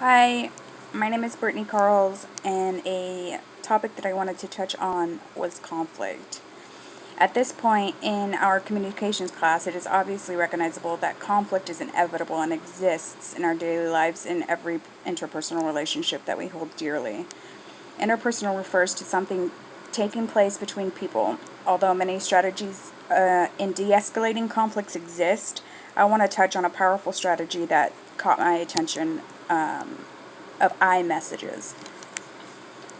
Hi, my name is Brittany Carls, and a topic that I wanted to touch on was conflict. At this point in our communications class, it is obviously recognizable that conflict is inevitable and exists in our daily lives in every interpersonal relationship that we hold dearly. Interpersonal refers to something taking place between people. Although many strategies in de escalating conflicts exist, I want to touch on a powerful strategy that caught my attention of iMessages.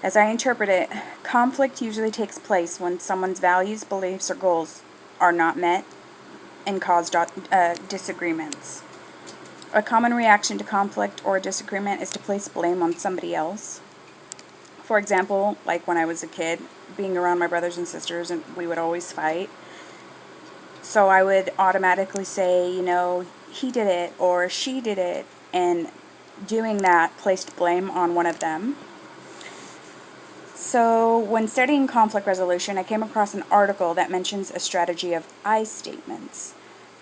As I interpret it, conflict usually takes place when someone's values, beliefs, or goals are not met and cause disagreements. A common reaction to conflict or disagreement is to place blame on somebody else. For example, like when I was a kid, being around my brothers and sisters, and we would always fight. So I would automatically say, he did it or she did it, and doing that placed blame on one of them. So when studying conflict resolution, I came across an article that mentions a strategy of I statements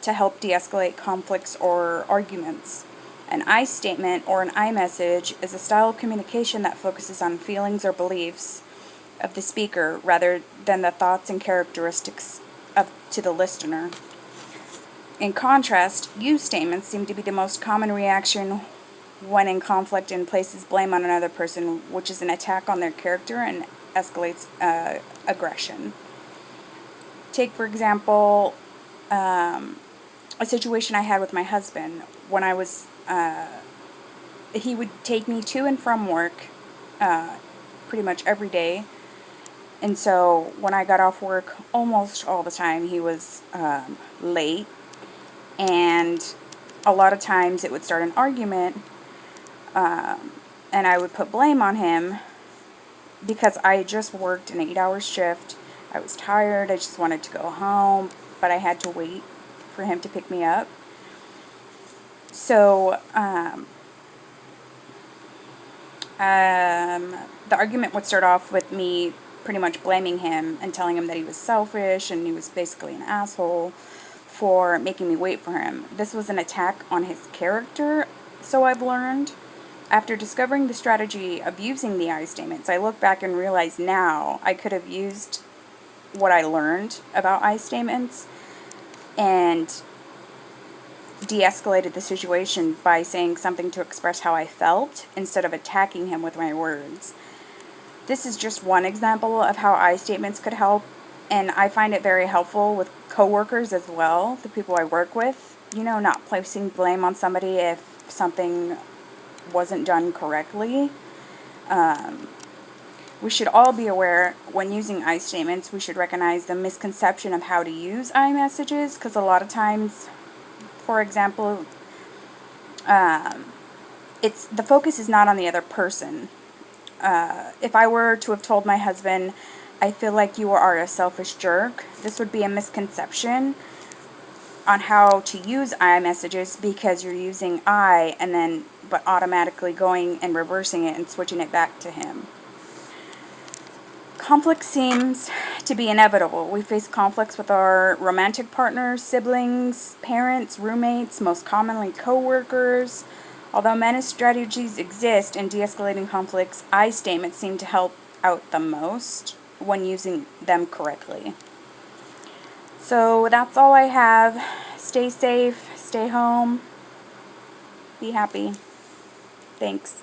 to help de-escalate conflicts or arguments. An I statement or an I message is a style of communication that focuses on feelings or beliefs of the speaker rather than the thoughts and characteristics to the listener. In contrast, you statements seem to be the most common reaction when in conflict and places blame on another person, which is an attack on their character and escalates aggression. Take, for example, a situation I had with my husband when I was, he would take me to and from work pretty much every day. And so when I got off work, almost all the time he was late. And a lot of times it would start an argument, and I would put blame on him because I had just worked an 8-hour shift. I was tired. I just wanted to go home, but I had to wait for him to pick me up. So the argument would start off with me pretty much blaming him and telling him that he was selfish and he was basically an asshole for making me wait for him. This was an attack on his character, so I've learned. After discovering the strategy of using the I statements, I look back and realize now I could have used what I learned about I statements and de-escalated the situation by saying something to express how I felt instead of attacking him with my words. This is just one example of how I statements could help, and I find it very helpful with coworkers as well, the people I work with. Not placing blame on somebody if something wasn't done correctly. We should all be aware when using I statements, we should recognize the misconception of how to use I messages, because a lot of times, for example, the focus is not on the other person. If I were to have told my husband, I feel like you are a selfish jerk, this would be a misconception on how to use I messages, because you're using I but automatically going and reversing it and switching it back to him. Conflict seems to be inevitable. We face conflicts with our romantic partners, siblings, parents, roommates, most commonly co-workers. Although many strategies exist in de-escalating conflicts, I statements seem to help out the most when using them correctly. So that's all I have. Stay safe, stay home, be happy. Thanks.